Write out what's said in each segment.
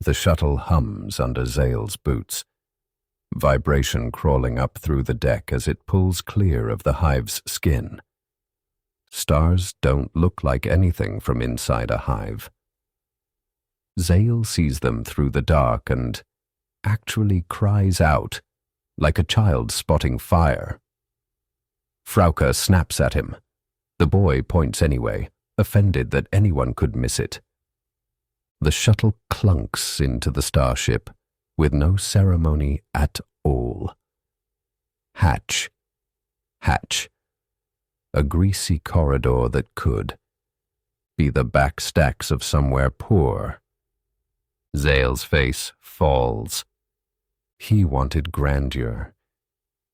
The shuttle hums under Zale's boots, vibration crawling up through the deck as it pulls clear of the hive's skin. Stars don't look like anything from inside a hive. Zale sees them through the dark and actually cries out, like a child spotting fire. Frauke snaps at him. The boy points anyway, offended that anyone could miss it. The shuttle clunks into the starship, with no ceremony at all. Hatch. Hatch. A greasy corridor that could be the backstacks of somewhere poor. Zale's face falls. He wanted grandeur.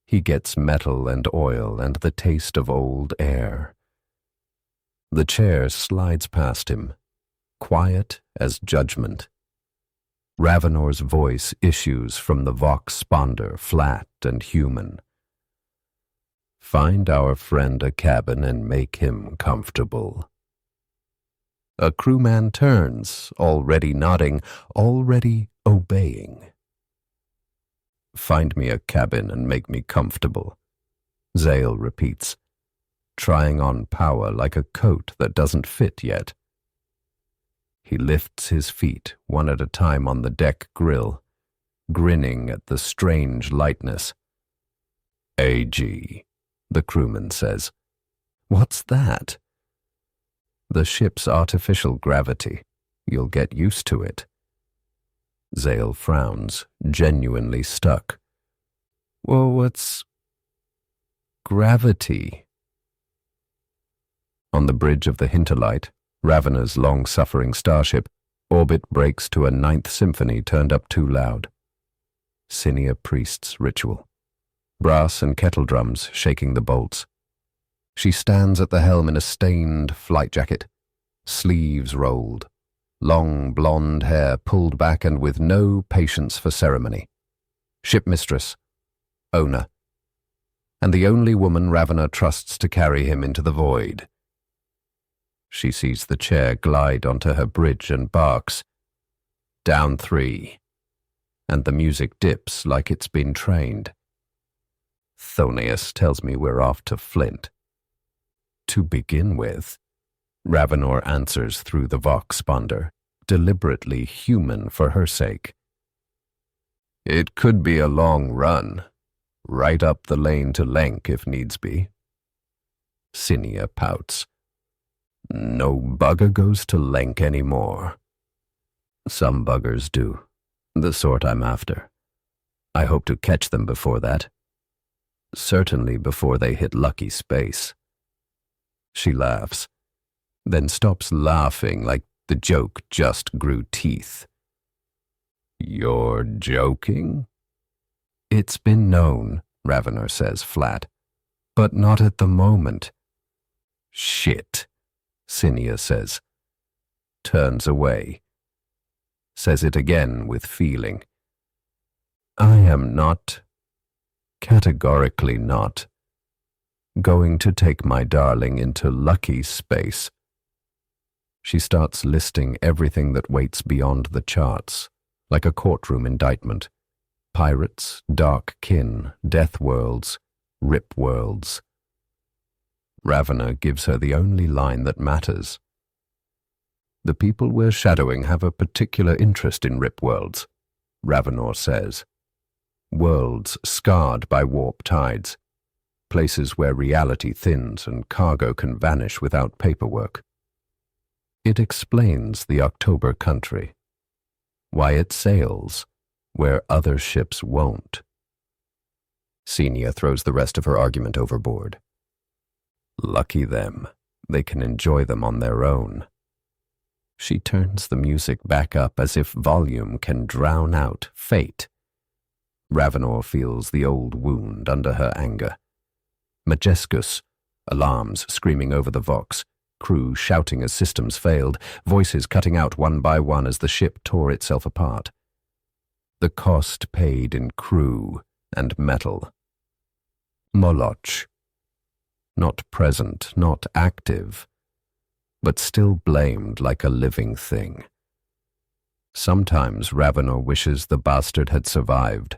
He gets metal and oil and the taste of old air. The chair slides past him, quiet as judgment. Ravenor's voice issues from the Vox sponder, flat and human. Find our friend a cabin and make him comfortable. A crewman turns, already nodding, already obeying. Find me a cabin and make me comfortable, Zale repeats, trying on power like a coat that doesn't fit yet. He lifts his feet one at a time on the deck grill, grinning at the strange lightness. AG, the crewman says. What's that? The ship's artificial gravity. You'll get used to it. Zale frowns, genuinely stuck. Well, what's gravity? On the bridge of the Hinterlight, Ravenor's long-suffering starship, orbit breaks to a Ninth Symphony turned up too loud. Cinia priest's ritual. Brass and kettle drums shaking the bolts. She stands at the helm in a stained flight jacket, sleeves rolled, long blonde hair pulled back and with no patience for ceremony. Shipmistress, owner, and the only woman Ravenor trusts to carry him into the void. She sees the chair glide onto her bridge and barks. Down 3, and the music dips like it's been trained. Thonius tells me we're off to Flint. To begin with, Ravenor answers through the Vox sponder, deliberately human for her sake. It could be a long run, right up the lane to Lenk if needs be. Cinia pouts. No bugger goes to Lenk anymore. Some buggers do, the sort I'm after. I hope to catch them before that. Certainly before they hit lucky space. She laughs, then stops laughing like the joke just grew teeth. You're joking? It's been known, Ravenor says flat, but not at the moment. Shit, Cinia says. Turns away. Says it again with feeling. I am not, categorically not, going to take my darling into lucky space. She starts listing everything that waits beyond the charts, like a courtroom indictment. Pirates, dark kin, death worlds, rip worlds. Ravenor gives her the only line that matters. The people we're shadowing have a particular interest in rip worlds, Ravenor says. Worlds scarred by warp tides, places where reality thins and cargo can vanish without paperwork. It explains the October country, why it sails where other ships won't. Cinia throws the rest of her argument overboard. Lucky them, they can enjoy them on their own. She turns the music back up as if volume can drown out fate. Ravenor feels the old wound under her anger. Majescus, alarms screaming over the Vox, crew shouting as systems failed, voices cutting out one by one as the ship tore itself apart. The cost paid in crew and metal. Moloch. Not present, not active, but still blamed like a living thing. Sometimes Ravenor wishes the bastard had survived,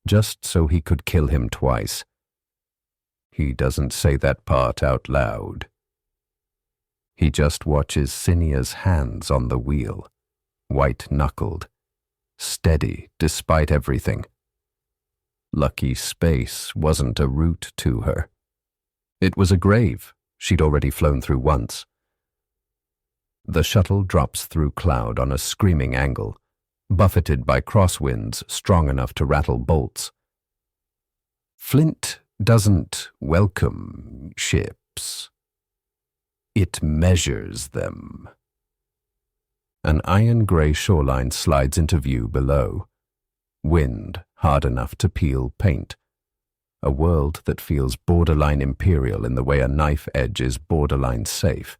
just so he could kill him twice. He doesn't say that part out loud. He just watches Sinia's hands on the wheel, white-knuckled, steady despite everything. Lucky space wasn't a route to her. It was a grave she'd already flown through once. The shuttle drops through cloud on a screaming angle, buffeted by crosswinds strong enough to rattle bolts. Flint doesn't welcome ships. It measures them. An iron-gray shoreline slides into view below. Wind hard enough to peel paint. A world that feels borderline imperial in the way a knife edge is borderline safe.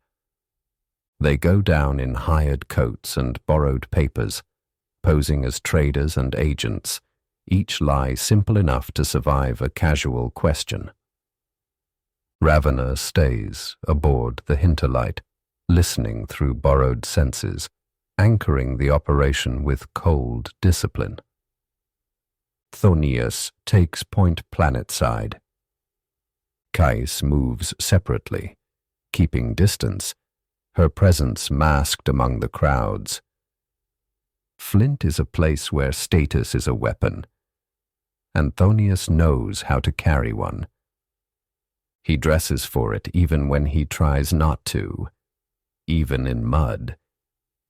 They go down in hired coats and borrowed papers, posing as traders and agents, each lie simple enough to survive a casual question. Ravenor stays aboard the Hinterlight, listening through borrowed senses, anchoring the operation with cold discipline. Thonius takes point planetside. Kais moves separately, keeping distance, her presence masked among the crowds. Flint is a place where status is a weapon, and Thonius knows how to carry one. He dresses for it even when he tries not to, even in mud,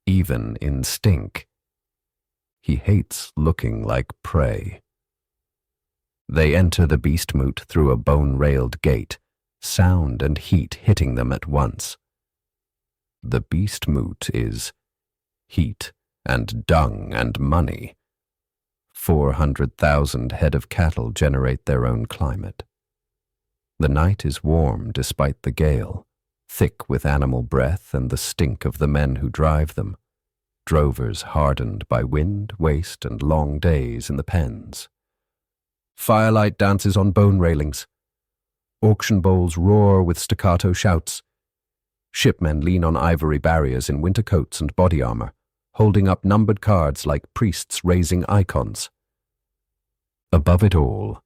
even in stink. He hates looking like prey. They enter the beast moot through a bone-railed gate, sound and heat hitting them at once. The beast moot is heat and dung and money. 400,000 head of cattle generate their own climate. The night is warm despite the gale, thick with animal breath and the stink of the men who drive them, drovers hardened by wind, waste, and long days in the pens. Firelight dances on bone railings. Auction bowls roar with staccato shouts. Shipmen lean on ivory barriers in winter coats and body armor, holding up numbered cards like priests raising icons. Above it all,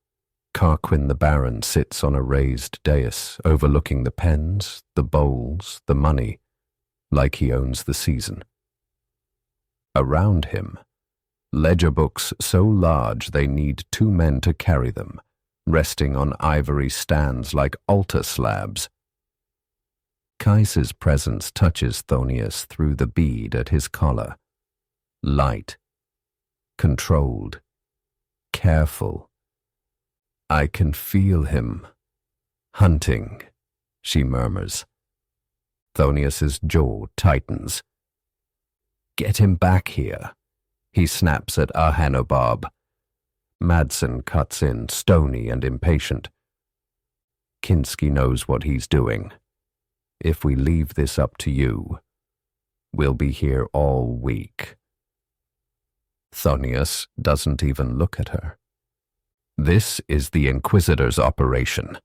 Carquin the Baron sits on a raised dais overlooking the pens, the bowls, the money, like he owns the season. Around him, ledger books so large they need 2 men to carry them, resting on ivory stands like altar slabs. Kais's presence touches Thonius through the bead at his collar. Light, controlled, careful. I can feel him. Hunting, she murmurs. Thonius's jaw tightens. Get him back here, he snaps at Ahanobab. Madsen cuts in, stony and impatient. Kinski knows what he's doing. If we leave this up to you, we'll be here all week. Thonius doesn't even look at her. This is the Inquisitor's operation,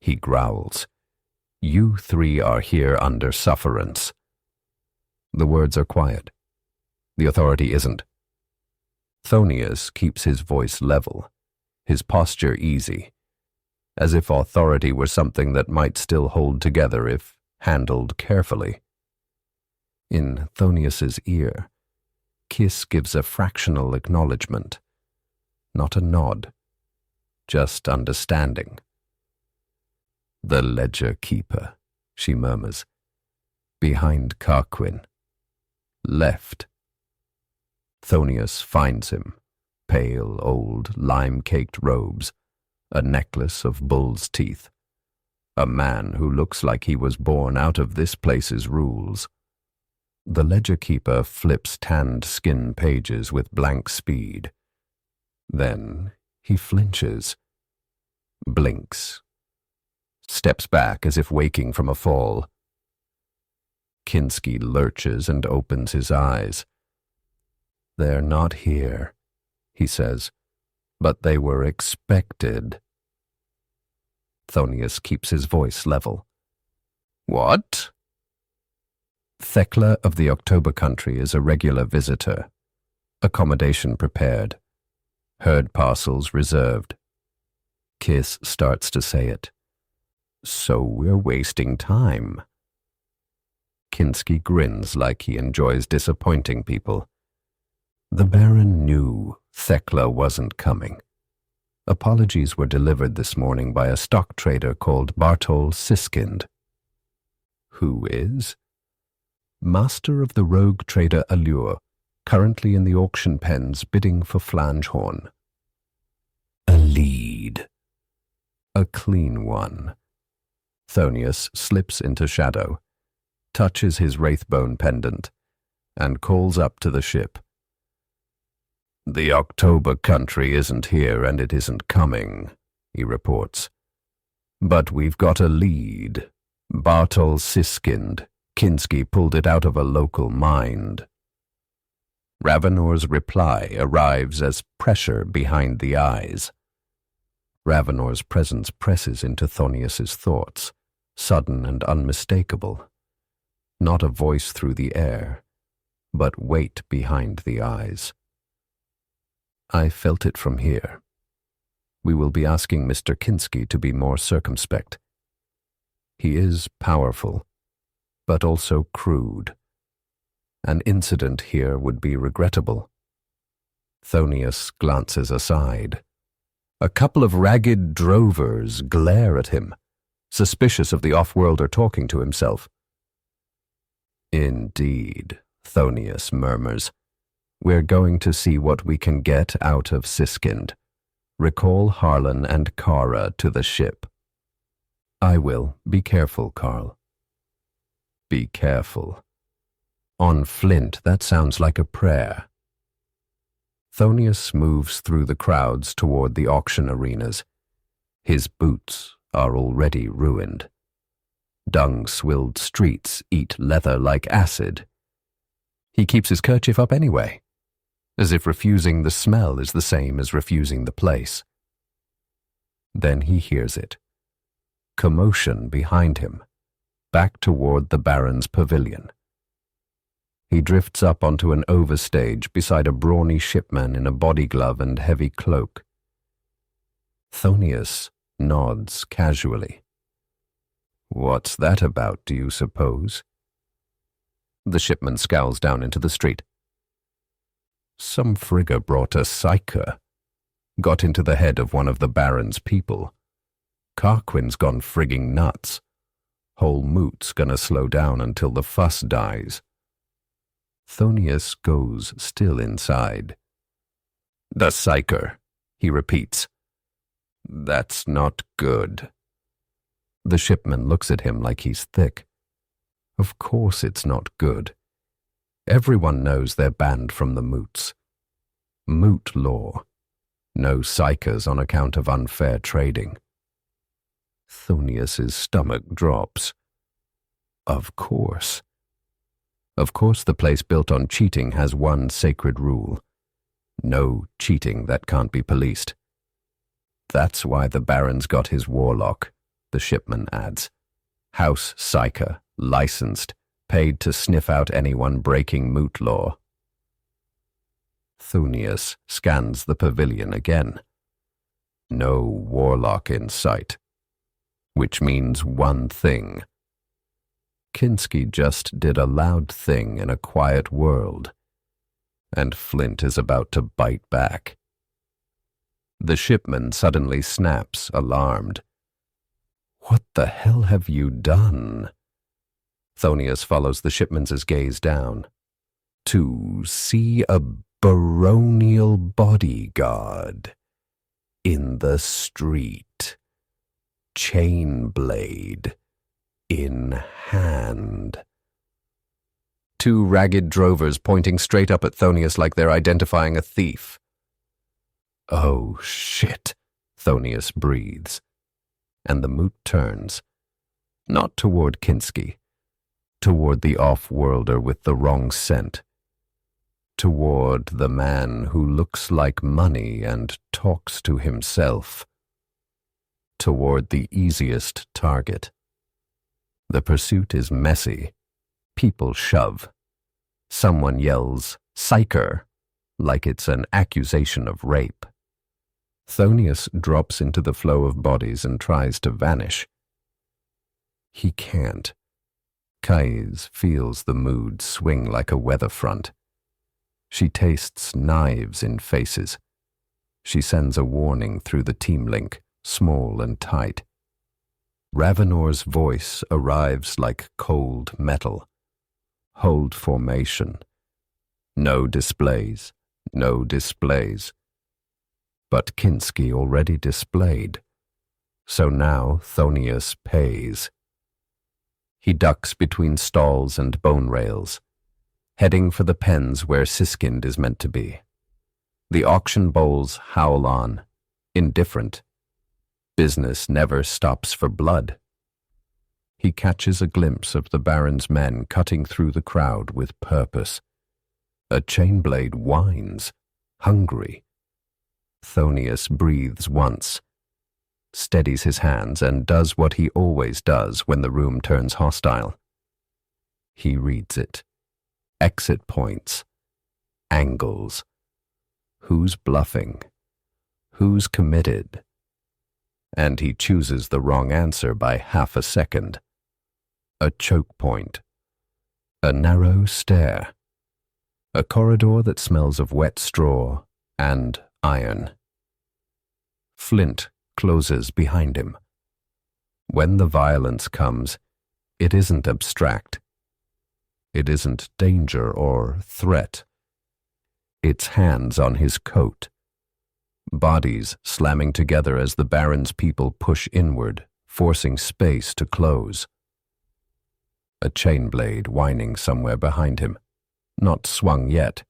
he growls. You 3 are here under sufferance. The words are quiet. The authority isn't. Thonius keeps his voice level, his posture easy, as if authority were something that might still hold together if handled carefully. In Thonius's ear, Kiss gives a fractional acknowledgement, not a nod, just understanding. The ledger keeper, she murmurs, behind Carquin. Left. Thonius finds him, pale, old, lime-caked robes, a necklace of bull's teeth. A man who looks like he was born out of this place's rules. The ledger keeper flips tanned skin pages with blank speed. Then he flinches, blinks, steps back as if waking from a fall. Kinski lurches and opens his eyes. They're not here, he says, but they were expected. Thonius keeps his voice level. What? Thekla of the October Country is a regular visitor, Accommodation prepared. Herd parcels reserved. Kiss starts to say it. So we're wasting time. Kinski grins like he enjoys disappointing people. The Baron knew Thekla wasn't coming. Apologies were delivered this morning by a stock trader called Bartol Siskind. Who is? Master of the rogue trader Allure, currently in the auction pens bidding for Flangehorn. A lead. A clean one. Thonius slips into shadow, touches his wraithbone pendant, and calls up to the ship. The October country isn't here and it isn't coming, he reports. But we've got a lead. Bartol Siskind. Kinski pulled it out of a local mind. Ravenor's reply arrives as pressure behind the eyes. Ravenor's presence presses into Thonius's thoughts, sudden and unmistakable. Not a voice through the air, but weight behind the eyes. I felt it from here. We will be asking Mr. Kinski to be more circumspect. He is powerful, but also crude. An incident here would be regrettable. Thonius glances aside. A couple of ragged drovers glare at him, suspicious of the off-worlder talking to himself. Indeed, Thonius murmurs. We're going to see what we can get out of Siskind. Recall Harlan and Kara to the ship. I will. Be careful, Carl. Be careful. On Flint, that sounds like a prayer. Thonius moves through the crowds toward the auction arenas. His boots are already ruined. Dung-swilled streets eat leather like acid. He keeps his kerchief up anyway, as if refusing the smell is the same as refusing the place. Then he hears it. Commotion behind him, back toward the Baron's pavilion. He drifts up onto an overstage beside a brawny shipman in a body glove and heavy cloak. Thonius nods casually. What's that about, do you suppose? The shipman scowls down into the street. Some frigga brought a psyker. Got into the head of one of the Baron's people. Carquin's gone frigging nuts. Whole moot's gonna slow down until the fuss dies. Thonius goes still inside. The psyker, he repeats. That's not good. The shipman looks at him like he's thick. Of course it's not good. Everyone knows they're banned from the moots. Moot law. No psychers on account of unfair trading. Thonius's stomach drops. Of course. Of course the place built on cheating has one sacred rule. No cheating that can't be policed. That's why the Baron's got his warlock, the shipman adds. House psyker, licensed, paid to sniff out anyone breaking moot law. Thonius scans the pavilion again. No warlock in sight. Which means one thing. Kinski just did a loud thing in a quiet world, and Flint is about to bite back. The shipman suddenly snaps, alarmed. What the hell have you done? Thonius follows the shipman's gaze down. To see a baronial bodyguard in the street, chain blade in hand. Two ragged drovers pointing straight up at Thonius like they're identifying a thief. Oh, shit, Thonius breathes, and the moot turns, not toward Kinski, toward the off-worlder with the wrong scent, toward the man who looks like money and talks to himself, toward the easiest target. The pursuit is messy. People shove. Someone yells, "Psyker!" like it's an accusation of rape. Thonius drops into the flow of bodies and tries to vanish. He can't. Kais feels the mood swing like a weather front. She tastes knives in faces. She sends a warning through the team link, small and tight. Ravenor's voice arrives like cold metal. Hold formation. No displays, no displays. But Kinski already displayed. So now Thonius pays. He ducks between stalls and bone rails, heading for the pens where Siskind is meant to be. The auction bowls howl on, indifferent. Business never stops for blood. He catches a glimpse of the Baron's men cutting through the crowd with purpose. A chainblade whines, hungry. Thonius breathes once, steadies his hands, and does what he always does when the room turns hostile. He reads it. Exit points. Angles. Who's bluffing? Who's committed? And he chooses the wrong answer by half a second. A choke point. A narrow stair. A corridor that smells of wet straw and iron. Flint closes behind him. When the violence comes, it isn't abstract. It isn't danger or threat. It's hands on his coat. Bodies slamming together as the Baron's people push inward, forcing space to close. A chain blade whining somewhere behind him, not swung yet,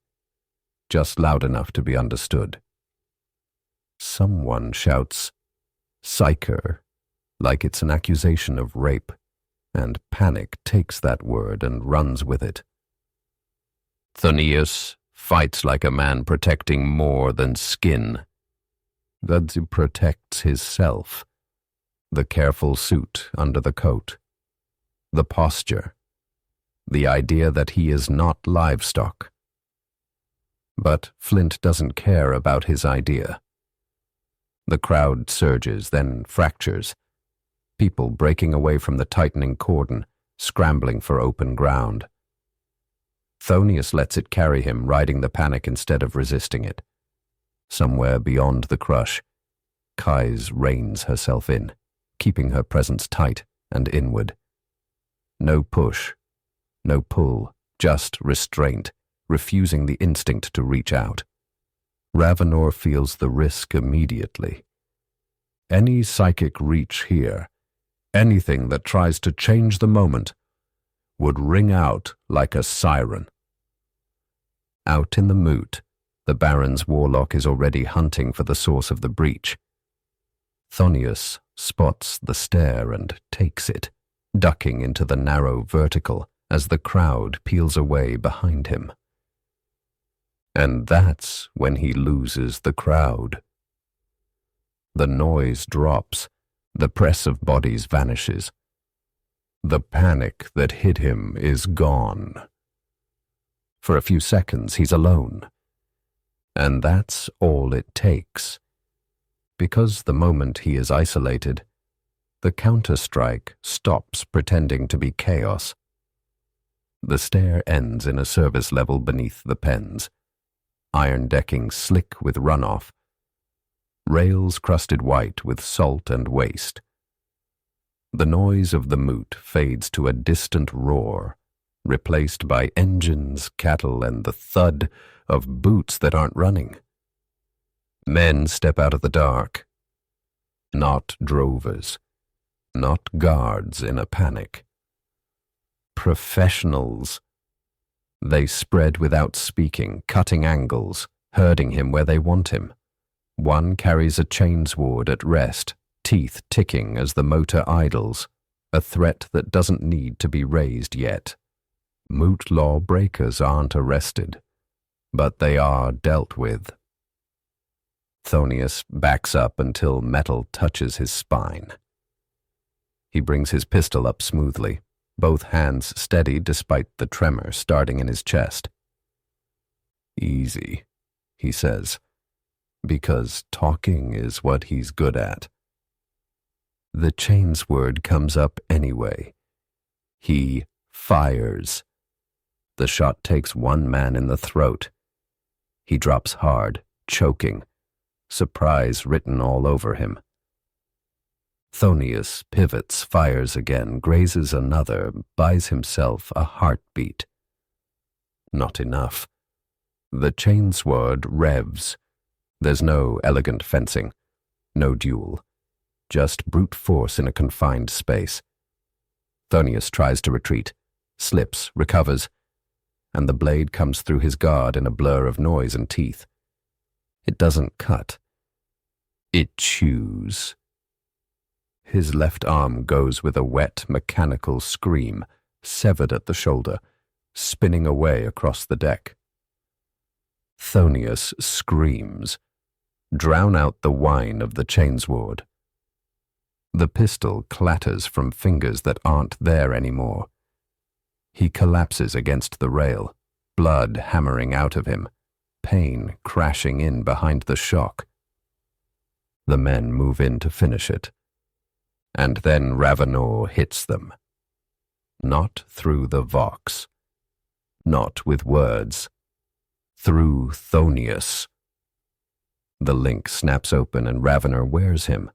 just loud enough to be understood. Someone shouts, "Psyker," like it's an accusation of rape, and panic takes that word and runs with it. Thonius fights like a man protecting more than skin. That he protects his self, the careful suit under the coat, the posture, the idea that he is not livestock. But Flint doesn't care about his idea. The crowd surges, then fractures, people breaking away from the tightening cordon, scrambling for open ground. Thonius lets it carry him, riding the panic instead of resisting it. Somewhere beyond the crush, Kais reins herself in, keeping her presence tight and inward. No push, no pull, just restraint, refusing the instinct to reach out. Ravenor feels the risk immediately. Any psychic reach here, anything that tries to change the moment, would ring out like a siren. Out in the moot, the Baron's warlock is already hunting for the source of the breach. Thonius spots the stair and takes it, ducking into the narrow vertical as the crowd peels away behind him. And that's when he loses the crowd. The noise drops, the press of bodies vanishes. The panic that hid him is gone. For a few seconds he's alone. And that's all it takes. Because the moment he is isolated, the counter-strike stops pretending to be chaos. The stair ends in a service level beneath the pens, iron decking slick with runoff, rails crusted white with salt and waste. The noise of the moot fades to a distant roar, replaced by engines, cattle, and the thud of boots that aren't running. Men step out of the dark. Not drovers. Not guards in a panic. Professionals. They spread without speaking, cutting angles, herding him where they want him. One carries a chainsword at rest, teeth ticking as the motor idles, a threat that doesn't need to be raised yet. Moot law breakers aren't arrested, but they are dealt with. Thonius backs up until metal touches his spine. He brings his pistol up smoothly, both hands steady despite the tremor starting in his chest. Easy. he says, because talking is what he's good at. The chains word comes up anyway. He fires. The shot takes one man in the throat. He drops hard, choking, surprise written all over him. Thonius pivots, fires again, grazes another, buys himself a heartbeat. Not enough. The chainsword revs. There's no elegant fencing, no duel, just brute force in a confined space. Thonius tries to retreat, slips, recovers, and the blade comes through his guard in a blur of noise and teeth. It doesn't cut. It chews. His left arm goes with a wet, mechanical scream, severed at the shoulder, spinning away across the deck. Thonius screams. Drown out the whine of the chainsword. The pistol clatters from fingers that aren't there anymore. He collapses against the rail, blood hammering out of him, pain crashing in behind the shock. The men move in to finish it, and then Ravenor hits them. Not through the vox, not with words, through Thonius. The link snaps open and Ravenor wears him,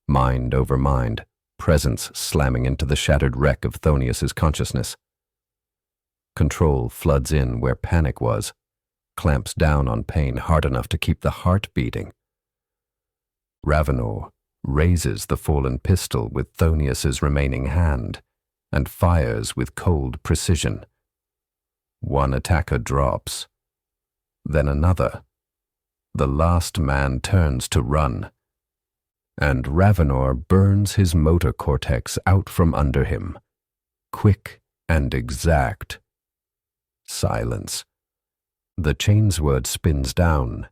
mind over mind, presence slamming into the shattered wreck of Thonius's consciousness. Control floods in where panic was, clamps down on pain hard enough to keep the heart beating. Ravenor raises the fallen pistol with Thonius's remaining hand and fires with cold precision. One attacker drops, then another. The last man turns to run, and Ravenor burns his motor cortex out from under him, quick and exact. Silence. The chainsword spins down,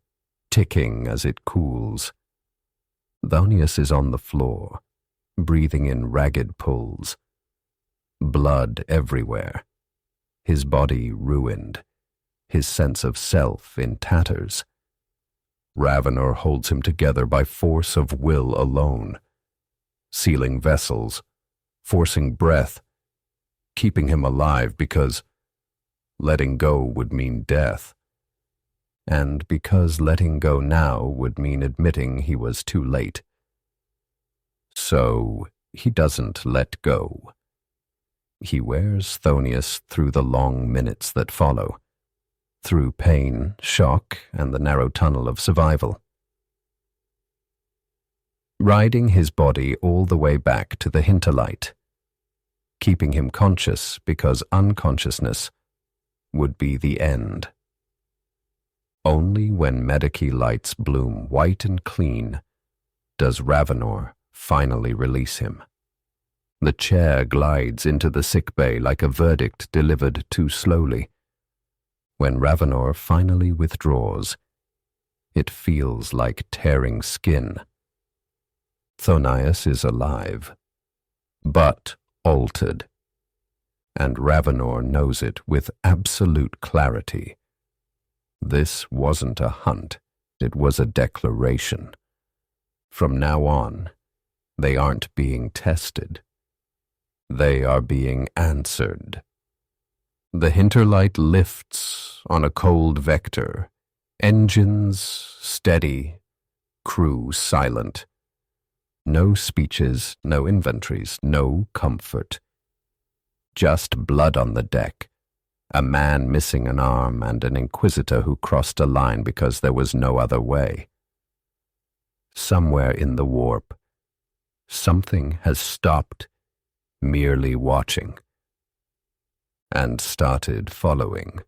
ticking as it cools. Thonius is on the floor, breathing in ragged pulls. Blood everywhere. His body ruined, his sense of self in tatters. Ravenor holds him together by force of will alone, sealing vessels, forcing breath, keeping him alive because letting go would mean death, and because letting go now would mean admitting he was too late. So he doesn't let go. He wears Thonius through the long minutes that follow, through pain, shock, and the narrow tunnel of survival. Riding his body all the way back to the Hinterlight, keeping him conscious because unconsciousness would be the end. Only when Medici lights bloom white and clean does Ravenor finally release him. The chair glides into the sickbay like a verdict delivered too slowly. When Ravenor finally withdraws, it feels like tearing skin. Thonius is alive, but altered, and Ravenor knows it with absolute clarity. This wasn't a hunt, it was a declaration. From now on, they aren't being tested. They are being answered. The Hinterlight lifts on a cold vector, engines steady, crew silent. No speeches, no inventories, no comfort. Just blood on the deck, a man missing an arm and an Inquisitor who crossed a line because there was no other way. Somewhere in the warp, something has stopped merely watching and started following.